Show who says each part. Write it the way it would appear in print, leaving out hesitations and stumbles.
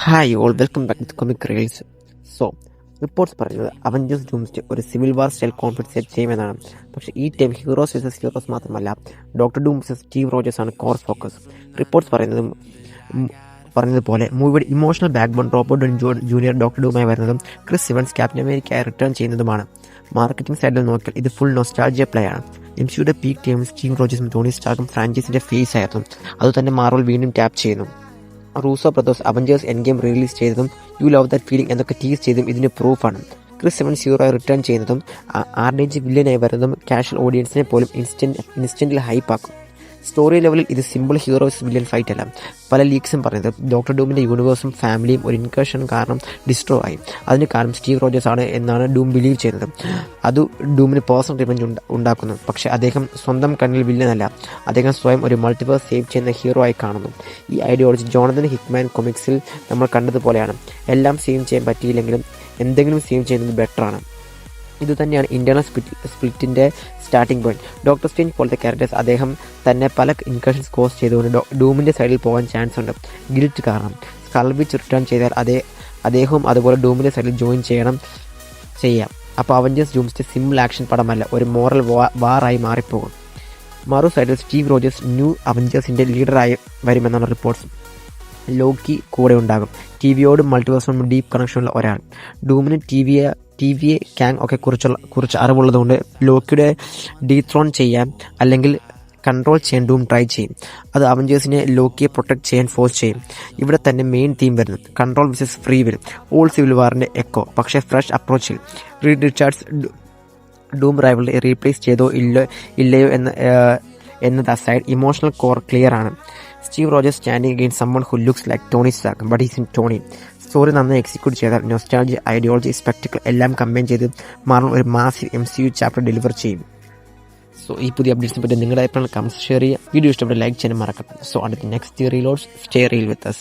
Speaker 1: Hi all, welcome back to comic reels. So reports പറയുന്നത് Avengers Doomsday ഒരു civil war style conflict set ചെയ്യുമെന്നാണ്. പക്ഷേ ഈ time heroes versus heroes മാത്രമല്ല, Doctor Doom versus Steve Rogers ആണ് core focus. Reports പറഞ്ഞതുപോലെ മൂവിയുടെ emotional backbone Robert Downey Junior Doctor ഡൂമായി വരുന്നതും ക്രിസ് ഇവൻസ് ക്യാപ്റ്റൻ അമേരിക്കയായി റിട്ടേൺ ചെയ്യുന്നതുമാണ്. മാർക്കറ്റിംഗ് സൈഡിൽ നോക്കിയാൽ ഇത് ഫുൾ നൊസ്റ്റാൾജിയ പ്ലേ ആണ്. എംസിയുടെ പീക്ക് ടൈമിൽ സ്റ്റീവ് റോജേഴ്സും ടോണി സ്റ്റാർക്കും ഫ്രാഞ്ചൈസിന്റെ ഫേസ് ആയിരുന്നു. അതുതന്നെ മാർവൽ വീണ്ടും ടാപ്പ് ചെയ്യുന്നു. Russo Brothers Avengers Endgame release ചെയ്തതും യു ലവ് ദാറ്റ് ഫീലിംഗ് എന്നൊക്കെ ടീസ് ചെയ്തതും ഇതിന് പ്രൂഫാണ്. ക്രിസ് എവൻസ് ഹീറോയായി റിട്ടേൺ ചെയ്യുന്നതും RDJ വില്ലനായി വരുന്നതും കാഷ്വൽ ഓഡിയൻസിനെ പോലും ഇൻസ്റ്റന്റിൽ ഹൈപ്പാക്കും. സ്റ്റോറി ലെവലിൽ ഇത് സിമ്പിൾ ഹീറോസ് വില്ലൻ ഫൈറ്റ് അല്ല. പല ലീക്സും പറയുന്നത് ഡോക്ടർ ഡൂമിൻ്റെ യൂണിവേഴ്സും ഫാമിലിയും ഒരു ഇൻകർഷൻ കാരണം ഡിസ്ട്രോ ആയി. അതിന് കാരണം സ്റ്റീവ് റോജേഴ്സ് ആണ് എന്നാണ് ഡൂം ബിലീവ് ചെയ്യുന്നത്. അത് ഡൂമിന് പേഴ്സണൽ റിവെഞ്ച് ഉണ്ടാക്കുന്നു. പക്ഷേ അദ്ദേഹം സ്വന്തം കണ്ണിൽ വില്ലനല്ല, അദ്ദേഹം സ്വയം ഒരു മൾട്ടിവേഴ്സ് സേവ് ചെയ്യുന്ന ഹീറോ ആയി കാണുന്നു. ഈ ഐഡിയോളജി ജോണതൻ ഹിക്മാൻ കൊമിക്സിൽ നമ്മൾ കണ്ടതുപോലെയാണ്. എല്ലാം സേവ് ചെയ്യാൻ പറ്റിയില്ലെങ്കിലും എന്തെങ്കിലും സേവ് ചെയ്യുന്നത് ബെറ്ററാണ്. ഇതുതന്നെയാണ് ഇന്റേണൽ സ്പ്ലിറ്റിൻ്റെ സ്റ്റാർട്ടിംഗ് പോയിന്റ്. ഡോക്ടർ സ്ട്രേഞ്ച് പോലത്തെ ക്യാരക്ടേഴ്സ് അദ്ദേഹം തന്നെ പല ഇൻകർഷൻസ് കോസ് ചെയ്തുകൊണ്ട് ഡൂമിൻ്റെ സൈഡിൽ പോകാൻ ചാൻസ് ഉണ്ട്. ഗിൽറ്റ് കാരണം സ്കൾ വിച്ച് റിട്ടേൺ ചെയ്താൽ അദ്ദേഹവും അതുപോലെ ഡൂമിൻ്റെ സൈഡിൽ ജോയിൻ ചെയ്യാം. അപ്പോൾ അവഞ്ചേഴ്സ് ഡൂംസ്ഡേ സിമ്പിൾ ആക്ഷൻ പടമല്ല, ഒരു മോറൽ വാറായി മാറിപ്പോകും. മറു സൈഡിൽ സ്റ്റീവ് റോജേഴ്സ് ന്യൂ അവഞ്ചേഴ്സിൻ്റെ ലീഡറായി വരുമെന്നാണ് റിപ്പോർട്ട്സ്. ലോക്കി കൂടെ ഉണ്ടാകും. ടിവിയോടും മൾട്ടിവേഴ്സിനോടും ഡീപ്പ് കണക്ഷനുള്ള ഒരാൾ. ഡൂമിന് ടിവിയെ ക്യാങ് ഒക്കെ കുറിച്ച് അറിവുള്ളതുകൊണ്ട് ലോക്കിയുടെ ഡീത്രോൺ ചെയ്യാൻ അല്ലെങ്കിൽ കൺട്രോൾ ചെയ്യാൻ ഡൂം ട്രൈ ചെയ്യും. അത് അവഞ്ചേഴ്സിനെ ലോക്കിയെ പ്രൊട്ടക്ട് ചെയ്യാൻ ഫോഴ്സ് ചെയ്യും. ഇവിടെ തന്നെ മെയിൻ തീം വരുന്നത് control versus free will, old civil വാറിൻ്റെ എക്കോ, പക്ഷേ ഫ്രഷ് അപ്രോച്ചിൽ. റീഡ് റിച്ചാർഡ്സ് ഡൂം റൈവലിനെ റീപ്ലേസ് ചെയ്തോ ഇല്ലയോ എന്നത് അസൈഡ്, ഇമോഷണൽ കോർ ക്ലിയർ ആണ്. Steve Rogers standing against someone who looks like Tony Stark but isn't Tony. Story നന്നായി execute ചെയ്താൽ നൊസ്റ്റാൾജി, ഐഡിയോളജി, സ്പെക്ടിക്കിൾ എല്ലാം കമ്പൈൻ ചെയ്ത് മാർവൽ ഒരു മാസീവ് MCU ചാപ്റ്റർ ഡെലിവർ ചെയ്യും. സോ ഈ പുതിയ അപ്ഡേറ്റ്സിനെ പറ്റി നിങ്ങളുടെ അഭിപ്രായങ്ങൾ കമൻസ് ഷെയർ ചെയ്യുക. വീഡിയോ ഇഷ്ടപ്പെട്ട ലൈക്ക് ചെയ്യാൻ മറക്കട്ടെ. സോ അടുത്ത നെക്സ്റ്റ് റീലോഡ്സ് സ്റ്റേ റീൽ വിത്ത് us.